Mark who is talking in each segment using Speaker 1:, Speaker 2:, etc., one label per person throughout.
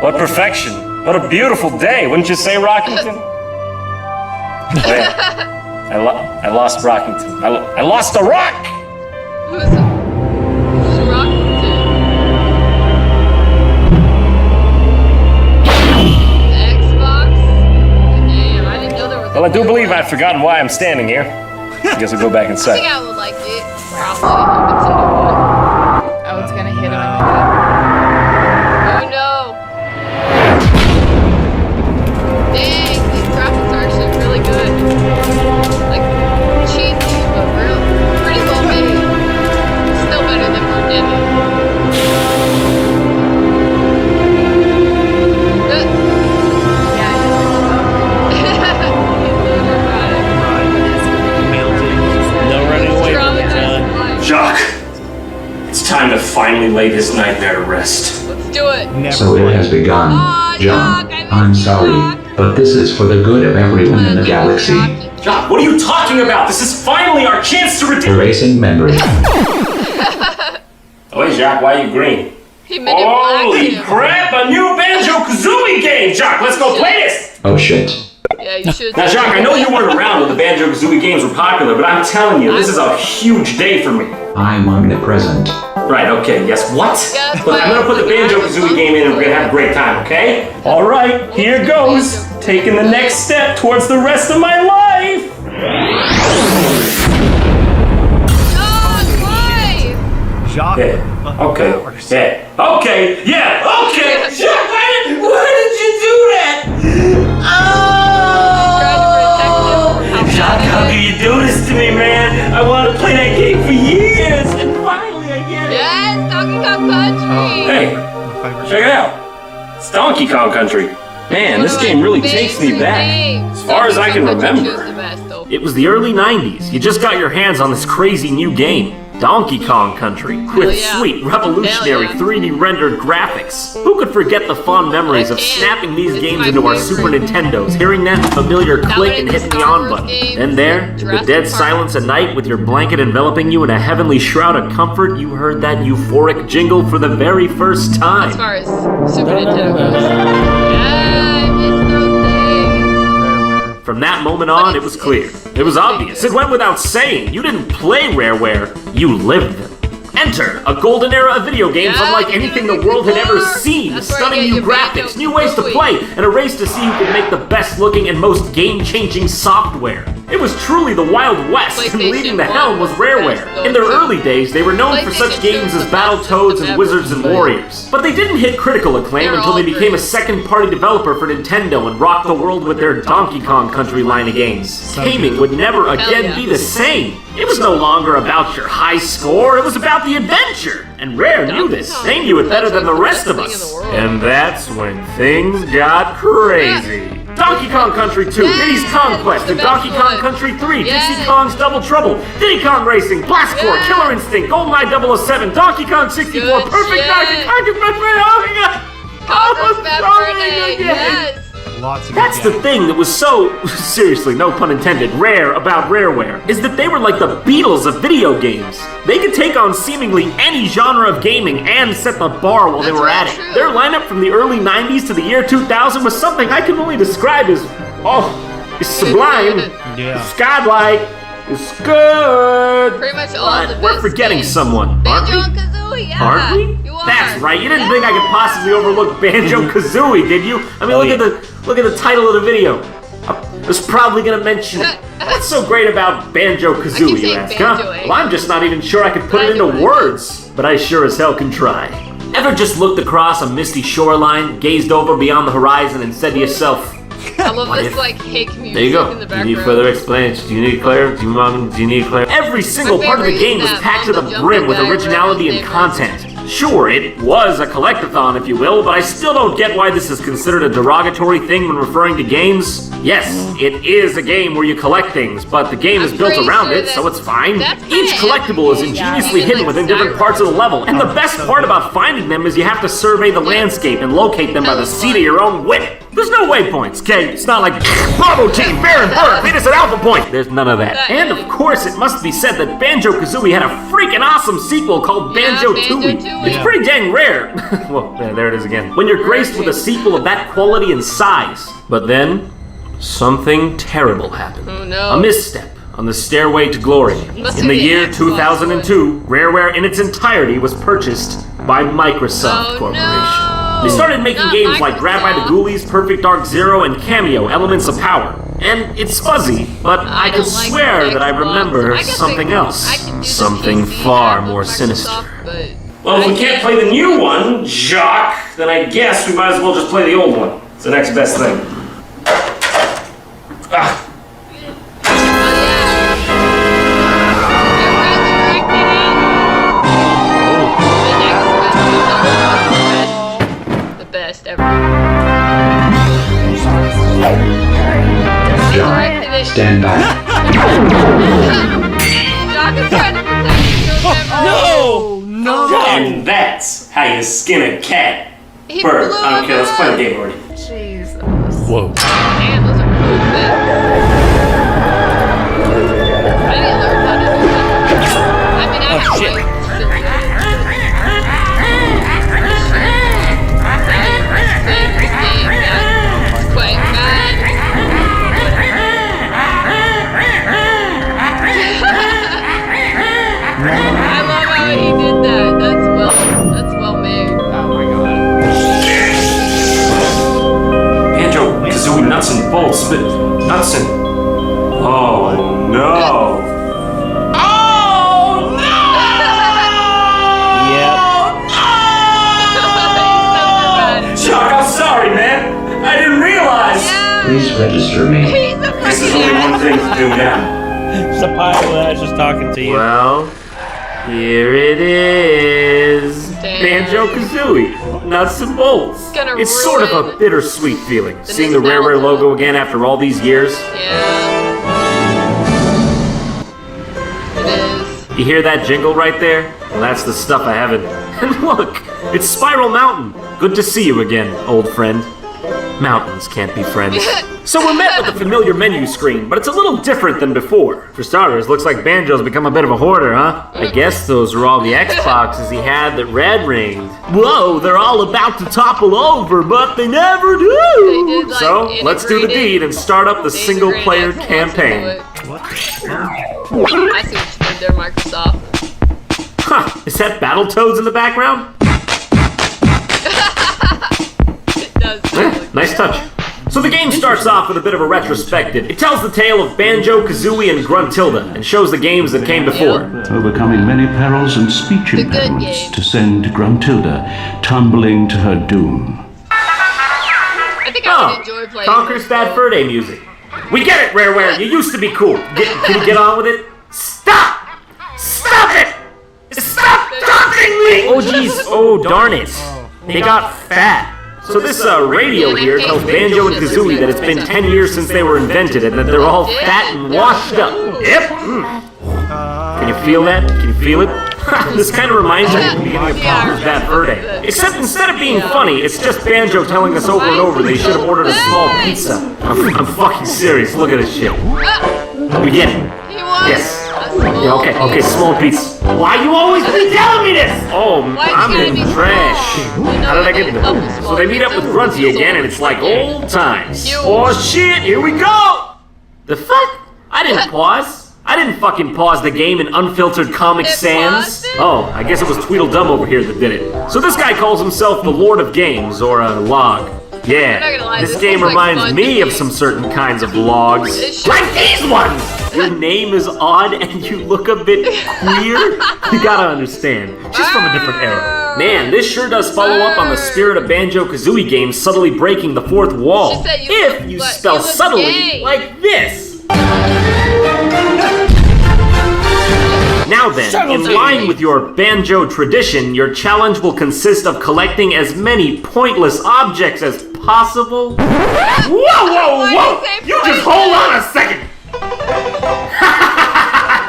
Speaker 1: What perfection. What a beautiful day, wouldn't you say, Rockington? Wait, I lost Rockington. I lost a rock!
Speaker 2: Who's Rockington? Xbox? Damn, I didn't know there was
Speaker 1: Well, I do believe I've forgotten why I'm standing here. I guess I'll go back
Speaker 2: I
Speaker 1: inside.
Speaker 2: think I would like it. Probably. Oh, it's gonna hit him in the head. Oh no! Dang, these graphics are actually really good. Like, cheesy, but pretty well made. Still better than Pandemic.
Speaker 1: Jock, it's time to finally lay this nightmare to rest.
Speaker 2: Let's do it.
Speaker 3: So it has begun. John, I'm sorry, but this is for the good of everyone in the galaxy.
Speaker 1: Jock, what are you talking about? This is finally our chance to redeem.
Speaker 3: Erasing memory.
Speaker 1: Oh, hey, Jock, why are you green?
Speaker 2: He made it black.
Speaker 1: Holy crap, a new Banjo Kazooie game! Jock, let's go play this!
Speaker 3: Oh shit.
Speaker 2: Yeah, you should.
Speaker 1: Now, Jock, I know you weren't around when the Banjo Kazooie games were popular, but I'm telling you, this is a huge day for me.
Speaker 3: I'm omnipresent.
Speaker 1: Right, okay, yes, what?
Speaker 2: Yes,
Speaker 1: Look, I'm gonna put the Banjo Kazooie game in and we're gonna have a great time, okay? Alright, here goes. Taking the next step towards the rest of my life!
Speaker 2: John,
Speaker 1: Yeah, okay, yeah, okay! Jock, why did you do that? Jock, how can you do this to me, man? I wanted to play that game for years, and finally I get it!
Speaker 2: Yes, Donkey Kong Country!
Speaker 1: Hey, check it out. It's Donkey Kong Country. Man, this game really takes me back. As far as I can remember. It was the early 90s. You just got your hands on this crazy new game, Donkey Kong Country, with sweet, revolutionary 3D rendered graphics. Who could forget the fond memories of snapping these games into our Super Nintendos, hearing that familiar click and hitting the on button. And there, in the dead silence at night, with your blanket enveloping you in a heavenly shroud of comfort, you heard that euphoric jingle for the very first time.
Speaker 2: As far as Super Nintendo goes.
Speaker 1: From that moment on, it was clear. It was obvious. It went without saying. You didn't play Rareware, you lived them. Enter a golden era of video games unlike anything the world had ever seen. Stunning new graphics, new ways to play, and a race to see who could make the best looking and most game-changing software. It was truly the Wild West, and leading the helm was Rareware. In their early days, they were known for such games as Battletoads and Wizards and Warriors. But they didn't hit critical acclaim until they became a second-party developer for Nintendo and rocked the world with their Donkey Kong Country line of games. Gaming would never again be the same. It was no longer about your high score, it was about the adventure. And Rare knew this. They knew it better than the rest of us. And that's when things got crazy. Donkey Kong Country 2, Diddy's Conquest, and Donkey Kong Country 3, Dixie Kong's Double Trouble, Diddy Kong Racing, Blast Corps, Killer Instinct, GoldenEye 007, Donkey Kong 64, Perfect Donkey Kong, That's the thing that was so, seriously, no pun intended, rare about Rareware, is that they were like the Beatles of video games. They could take on seemingly any genre of gaming and set the bar while they were at it. Their lineup from the early 90s to the year 2000 was something I can only describe as, it's sublime, it's godlike, it's good.
Speaker 2: Pretty much all the
Speaker 1: We're forgetting someone, aren't we?
Speaker 2: Banjo Kazooie, yeah.
Speaker 1: Aren't we?
Speaker 2: You are.
Speaker 1: That's right. You didn't think I could possibly overlook Banjo Kazooie, did you? I mean, look at the title of the video. I was probably gonna mention what's so great about Banjo Kazooie, you ask, huh? Well, I'm just not even sure I could put it into words, but I sure as hell can try. Ever just looked across a misty shoreline, gazed over beyond the horizon, and said to yourself,
Speaker 2: I love this like hick music
Speaker 1: there you go.
Speaker 2: in the
Speaker 1: Do
Speaker 2: background.
Speaker 1: you need further explanation? Do you need Claire? Do you need Claire? Every single part of the game was packed to the brim with originality and content. Sure, it was a collectathon, if you will, but I still don't get why this is considered a derogatory thing when referring to games. Yes, it is a game where you collect things, but the game is built around it, so it's fine. Each collectible is ingeniously hidden within different parts of the level, and the best part about finding them is you have to survey the landscape and locate them by the seat of your own whip. There's no waypoints, okay? It's not like Bravo Team, Bear and Bird, meet us at Alpha Point. There's none of that. And of course, it must be said that Banjo Kazooie had a freaking awesome sequel called Banjo Tooie. It's pretty dang rare. Well, there it is again. When you're graced with a sequel of that quality and size. But then, something terrible happened.
Speaker 2: Oh no.
Speaker 1: A misstep on the stairway to glory. In the year 2002, Rareware in its entirety was purchased by Microsoft Corporation.
Speaker 2: No.
Speaker 1: They started making games like Grab by the Ghoulies, Perfect Dark Zero, and Cameo, Elements of Power. And it's fuzzy, but I could swear that I remember something else. Something far more sinister. Well, if we can't play the new one, Jock, then I guess we might as well just play the old one. It's the next best thing. Ah.
Speaker 2: Best ever.
Speaker 3: John, stand back.
Speaker 2: Jock is trying to protect you.
Speaker 4: No!
Speaker 1: And that's how you skin a cat. Bird, I don't care, let's play the game already.
Speaker 2: Jesus.
Speaker 4: Whoa.
Speaker 2: Damn, those are cool bits. I didn't learn how to do that. I mean, I have
Speaker 4: shit.
Speaker 2: like I love how he did that. That's well made.
Speaker 4: Oh my god.
Speaker 1: Banjo Kazooie nuts and bolts, but nuts and... Oh no! Oh no!
Speaker 4: Yep.
Speaker 1: Chuck, I'm sorry, man. I didn't realize.
Speaker 3: Please register me.
Speaker 2: He's a
Speaker 1: This is
Speaker 2: freaking
Speaker 1: only one thing to do now.
Speaker 4: It's a pile that's just talking to you.
Speaker 1: Well, here it is.
Speaker 2: Damn.
Speaker 1: Banjo Kazooie, nuts and bolts.
Speaker 2: Gonna
Speaker 1: It's sort of a
Speaker 2: ruin
Speaker 1: bittersweet feeling, seeing the
Speaker 2: nostalgia.
Speaker 1: Rareware logo again after all these years.
Speaker 2: Yeah. It is.
Speaker 1: You hear that jingle right there? Well, that's the stuff of heaven. And look, it's Spiral Mountain. Good to see you again, old friend. Mountains can't be friends. So we're met with a familiar menu screen, but it's a little different than before. For starters, looks like Banjo's become a bit of a hoarder, huh? I guess those are all the Xboxes he had that Red ringed. Whoa, they're all about to topple over, but they never do!
Speaker 2: They did, like,
Speaker 1: So, let's do the
Speaker 2: integrated-
Speaker 1: deed and start up the single-player
Speaker 2: Xbox
Speaker 1: campaign.
Speaker 2: into it. I see what you did there, Microsoft.
Speaker 1: Huh, is that Battletoads in the background?
Speaker 2: It does.
Speaker 1: Nice touch. So the game starts off with a bit of a retrospective. It tells the tale of Banjo, Kazooie, and Gruntilda, and shows the games that came before.
Speaker 5: Overcoming many perils and speech
Speaker 2: The good
Speaker 5: impediments
Speaker 2: game.
Speaker 5: to send Gruntilda tumbling to her doom.
Speaker 2: I think I
Speaker 1: Oh,
Speaker 2: would enjoy playing
Speaker 1: Conker's
Speaker 2: this.
Speaker 1: Bad Fur Day music. We get it, Rareware. You used to be cool. Can you get on with it? Stop! Stop it! Stop taunting me! Oh jeez. Oh darn it. They got fat. So this radio here tells Banjo and Kazooie that it's been 10 years since they were invented and that they're all fat and washed up. Yep. Can you feel that? Can you feel it? This kind of reminds me of the beginning of Conker's Bad Fur Day. Except instead of being funny, it's just Banjo telling us over and over they should have ordered a small pizza. I'm fucking serious. Look at this shit. We get it.
Speaker 2: He won.
Speaker 1: Yes.
Speaker 2: A small
Speaker 1: Yeah, okay, small pizza. Why you always be telling me this? Oh,
Speaker 2: Why you
Speaker 1: I'm
Speaker 2: gotta
Speaker 1: in
Speaker 2: be
Speaker 1: trash.
Speaker 2: small? You know,
Speaker 1: How did I get
Speaker 2: like,
Speaker 1: there?
Speaker 2: couple small
Speaker 1: So they meet up with
Speaker 2: pizzas.
Speaker 1: Grunty again, and it's like old times.
Speaker 2: Huge.
Speaker 1: Oh shit, here we go! The fuck? I didn't pause. I didn't fucking pause the game in unfiltered Comic
Speaker 2: It
Speaker 1: Sans.
Speaker 2: paused it?
Speaker 1: Oh, I guess it was Tweedledum over here that did it. So this guy calls himself the Lord of Games, or a log.
Speaker 2: I'm not
Speaker 1: Yeah,
Speaker 2: gonna lie,
Speaker 1: this
Speaker 2: this
Speaker 1: game
Speaker 2: looks like
Speaker 1: reminds
Speaker 2: fun
Speaker 1: me
Speaker 2: to
Speaker 1: of
Speaker 2: me.
Speaker 1: some certain kinds of logs.
Speaker 2: It should
Speaker 1: Like
Speaker 2: be.
Speaker 1: these ones! Your name is odd and you look a bit queer? You gotta understand. She's from a different era. Man, this sure does follow up on the spirit of Banjo Kazooie games subtly breaking the fourth wall.
Speaker 2: She said you
Speaker 1: If
Speaker 2: look-
Speaker 1: you
Speaker 2: but
Speaker 1: spell
Speaker 2: you look
Speaker 1: subtly
Speaker 2: gay.
Speaker 1: like this. Now then, in line with your banjo tradition, your challenge will consist of collecting as many pointless objects as possible. Whoa, whoa,
Speaker 2: Why
Speaker 1: whoa!
Speaker 2: do you say
Speaker 1: You just
Speaker 2: pointless?
Speaker 1: hold on a second!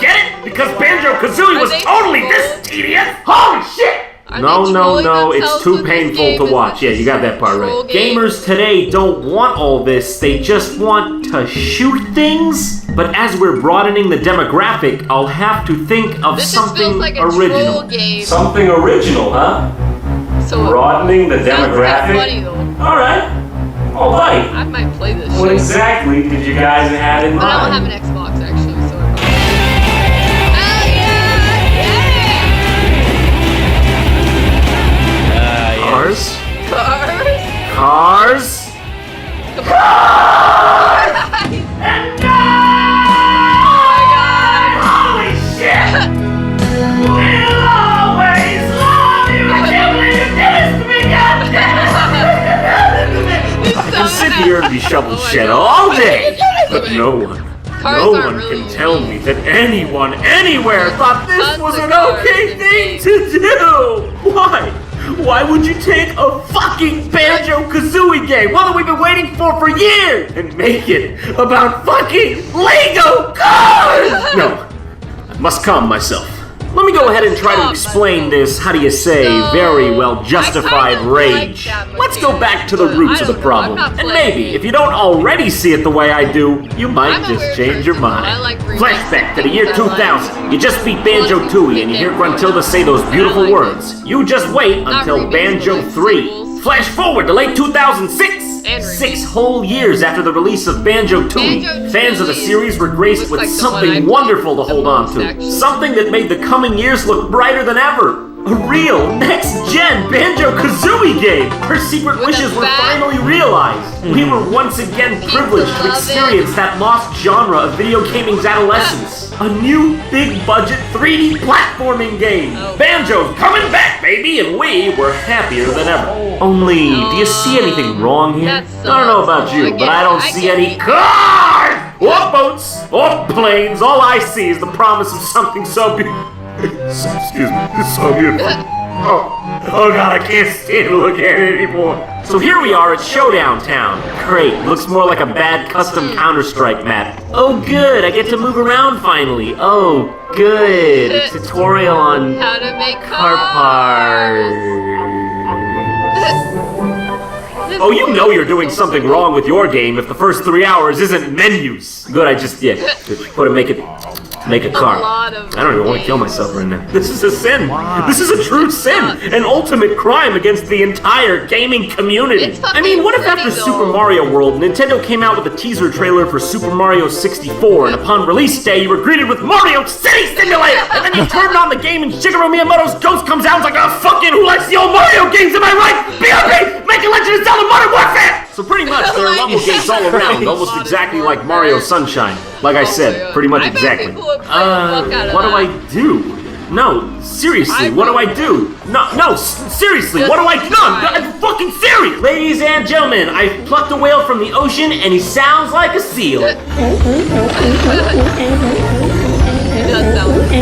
Speaker 1: Get it? Because Banjo Kazooie
Speaker 2: Are
Speaker 1: was
Speaker 2: they
Speaker 1: totally
Speaker 2: cool?
Speaker 1: this tedious! Holy shit! No,
Speaker 2: trolling
Speaker 1: it's
Speaker 2: themselves
Speaker 1: too
Speaker 2: with this
Speaker 1: painful
Speaker 2: game?
Speaker 1: to
Speaker 2: Is
Speaker 1: watch.
Speaker 2: this
Speaker 1: Yeah,
Speaker 2: just
Speaker 1: you got that part
Speaker 2: troll
Speaker 1: right.
Speaker 2: game?
Speaker 1: Gamers today don't want all this, they just want to shoot things. But as we're broadening the demographic, I'll have to think of
Speaker 2: This just
Speaker 1: something
Speaker 2: feels like a
Speaker 1: original.
Speaker 2: troll game.
Speaker 1: Something original, huh?
Speaker 2: So
Speaker 1: Broadening the
Speaker 2: sounds kinda
Speaker 1: demographic?
Speaker 2: funny though.
Speaker 1: Alright. Alright.
Speaker 2: I might play this
Speaker 1: What
Speaker 2: shit.
Speaker 1: exactly did you guys have in
Speaker 2: But I don't
Speaker 1: mind?
Speaker 2: have an Xbox actually, so I probably. Hell yeah!
Speaker 1: Cars?
Speaker 2: Cars?
Speaker 1: Cars?
Speaker 2: Come on!
Speaker 1: Holy shit! We'll always love you! I can't believe you did this to me, goddammit! I can sit here and be shoveled shit all day, but no one can tell me that anyone anywhere thought this was an okay thing to do! Why? Why would you take a fucking Banjo Kazooie game, one that we've been waiting for years, and make it about fucking Lego cars? No, I must calm myself. Let me go ahead and try to explain this, how do you say, very well justified
Speaker 2: I kinda
Speaker 1: rage.
Speaker 2: like that
Speaker 1: Let's go back to the
Speaker 2: but
Speaker 1: roots
Speaker 2: I
Speaker 1: of the
Speaker 2: don't know,
Speaker 1: problem.
Speaker 2: I'm not
Speaker 1: And
Speaker 2: playing
Speaker 1: maybe,
Speaker 2: it.
Speaker 1: if you don't already see it the way I do, you might
Speaker 2: I'm a
Speaker 1: just
Speaker 2: weird
Speaker 1: change your
Speaker 2: person,
Speaker 1: mind.
Speaker 2: I like remakes.
Speaker 1: Flashback to the year
Speaker 2: I like
Speaker 1: 2000. You just beat Banjo
Speaker 2: Well,
Speaker 1: Tooie and you hear Gruntilda say those beautiful
Speaker 2: I like
Speaker 1: words. You just wait
Speaker 2: Not
Speaker 1: until
Speaker 2: remakes,
Speaker 1: Banjo
Speaker 2: but like
Speaker 1: 3.
Speaker 2: sequels.
Speaker 1: Flash forward to late 2006.
Speaker 2: And
Speaker 1: 6
Speaker 2: remakes.
Speaker 1: whole years after the release of Banjo Tooie,
Speaker 2: Banjo
Speaker 1: fans of the
Speaker 2: Tooie
Speaker 1: series were graced
Speaker 2: was
Speaker 1: with
Speaker 2: like the one I
Speaker 1: something
Speaker 2: played
Speaker 1: wonderful to
Speaker 2: the
Speaker 1: hold on
Speaker 2: most,
Speaker 1: to.
Speaker 2: actually.
Speaker 1: Something that made the coming years look brighter than ever. A real, next-gen Banjo-Kazooie game! Her secret
Speaker 2: With
Speaker 1: wishes
Speaker 2: a
Speaker 1: were
Speaker 2: bat.
Speaker 1: finally realized. We were once again privileged to
Speaker 2: love
Speaker 1: experience
Speaker 2: it.
Speaker 1: that lost genre of video gaming's adolescence. A new, big-budget 3D platforming game.
Speaker 2: Oh.
Speaker 1: Banjo's coming back, baby, and we were happier than ever. Only, do you see anything wrong here?
Speaker 2: That
Speaker 1: I don't know about
Speaker 2: sucks.
Speaker 1: you,
Speaker 2: I
Speaker 1: but
Speaker 2: get
Speaker 1: I
Speaker 2: it.
Speaker 1: don't
Speaker 2: I
Speaker 1: see
Speaker 2: get
Speaker 1: any
Speaker 2: it.
Speaker 1: cars! Or boats, or planes. All I see is the promise of something so beautiful. Excuse me, it's so beautiful. Oh god, I can't stand to look at it anymore. So here we are at Showdown Town. Great, looks more like a bad custom Counter-Strike map. Oh good, I get to move around finally. Oh good, a tutorial on
Speaker 2: How to make
Speaker 1: car
Speaker 2: cars.
Speaker 1: parts. Oh, you know you're doing something wrong with your game if the first 3 hours isn't menus. Good, I just, put it, make a car.
Speaker 2: lot of
Speaker 1: I don't even want to kill myself right now. This is a sin. This is a true sin. An ultimate crime against the entire gaming community.
Speaker 2: It's
Speaker 1: I mean, what if
Speaker 2: fucking
Speaker 1: after
Speaker 2: silly,
Speaker 1: Super
Speaker 2: though.
Speaker 1: Mario World, Nintendo came out with a teaser trailer for Super Mario 64, and upon release day, you were greeted with Mario City Simulator, and then you turned on the game and Shigeru Miyamoto's Ghost comes out and it's like, oh, fucking who likes the old Mario games, am I right? BRB, make a Legend of Zelda Modern Warfare! So pretty much, there are level gates all around, almost exactly like Mario Sunshine. Like I said, pretty much
Speaker 2: I bet
Speaker 1: exactly.
Speaker 2: people would play the fuck out of
Speaker 1: What do
Speaker 2: that.
Speaker 1: I do? No, seriously,
Speaker 2: I
Speaker 1: what do I
Speaker 2: would-
Speaker 1: do? No, seriously, what do I do? No, I'm fucking serious! Ladies and gentlemen, I've plucked a whale from the ocean and he sounds like a seal.
Speaker 2: It does sound like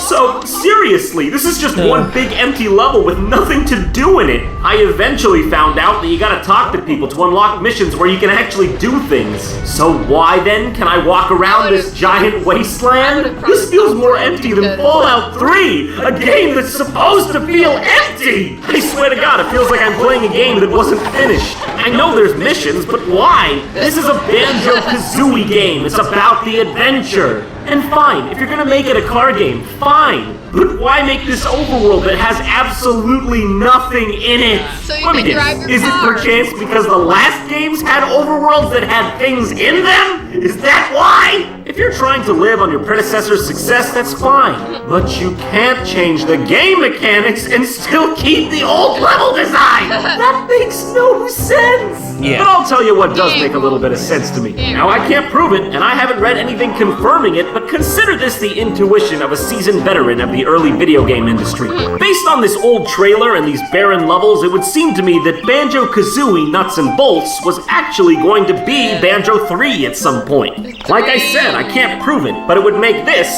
Speaker 1: So, seriously, this is just one big empty level with nothing to do in it. I eventually found out that you gotta talk to people to unlock missions where you can actually do things. So why then can I walk around this giant wasteland? This feels more empty than Fallout 3, a game that's supposed to feel empty! I swear to God, it feels like I'm playing a game that wasn't finished. I know there's missions, but why? This is a Banjo-Kazooie game. It's about the adventure. And fine, if you're gonna make it a car game, fine. But why make this overworld that has absolutely nothing in it?
Speaker 2: So you
Speaker 1: Let me
Speaker 2: can
Speaker 1: guess,
Speaker 2: drive your
Speaker 1: is it
Speaker 2: car.
Speaker 1: perchance because the last games had overworlds that had things in them? Is that why? If you're trying to live on your predecessor's success, that's fine. But you can't change the game mechanics and still keep the old level design! That makes no sense!
Speaker 4: Yeah.
Speaker 1: But I'll tell you what does make a little bit of sense to me. Now, I can't prove it, and I haven't read anything confirming it, but consider this the intuition of a seasoned veteran of the early video game industry. Based on this old trailer and these barren levels, it would seem to me that Banjo-Kazooie Nuts and Bolts was actually going to be Banjo 3 at some point. Like I said, I can't prove it, but it would make this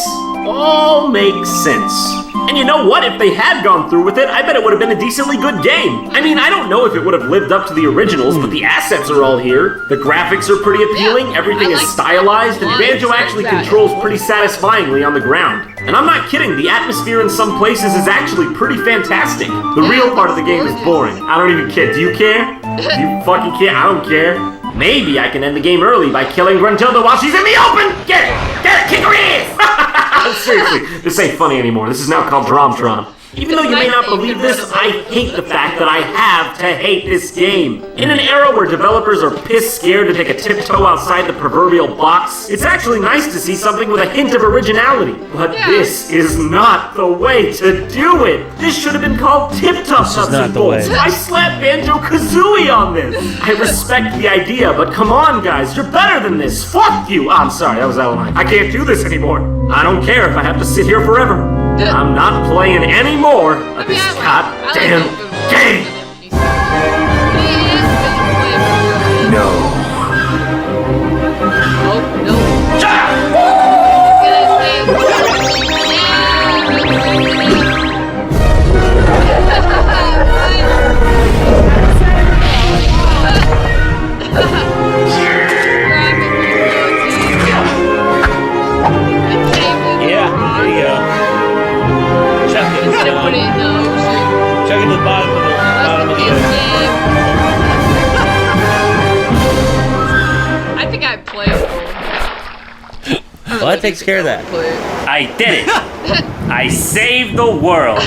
Speaker 1: all make sense. And you know what? If they had gone through with it, I bet it would have been a decently good game. I mean, I don't know if it would have lived up to the originals, but the assets are all here. The graphics are pretty appealing,
Speaker 2: Yeah,
Speaker 1: everything
Speaker 2: I
Speaker 1: is
Speaker 2: like
Speaker 1: stylized, and
Speaker 2: that.
Speaker 1: Banjo actually
Speaker 2: That.
Speaker 1: controls pretty satisfyingly on the ground. And I'm not kidding, the atmosphere in some places is actually pretty fantastic. The real part of the game is boring. I don't even care. Do you care? Do you fucking care? I don't care. Maybe I can end the game early by killing Gruntilda while she's in the open! Get it! Get it! Kick her ass! Seriously, this ain't funny anymore. This is now called JonTron. Even though you may not believe this, I hate the fact that I have to hate this game. In an era where developers are pissed scared to take a tiptoe outside the proverbial box, it's actually nice to see something with a hint of originality. But this is not the way to do it. This should have been called Tip-Top Nuts and Bolts. I slapped Banjo Kazooie on this. I respect the idea, but come on, guys, you're better than this. Fuck you. I'm sorry, that was out of line. I can't do this anymore. I don't care if I have to sit here forever. I'm not playing any more of this goddamn game! No.
Speaker 2: Oh, no.
Speaker 4: Yeah, there you go. Chuck it.
Speaker 2: Put it in the ocean.
Speaker 4: Chuck it to the bottom of the ocean.
Speaker 2: I think I played.
Speaker 4: Well, that takes care of that.
Speaker 2: Play.
Speaker 1: I did it! I saved the world!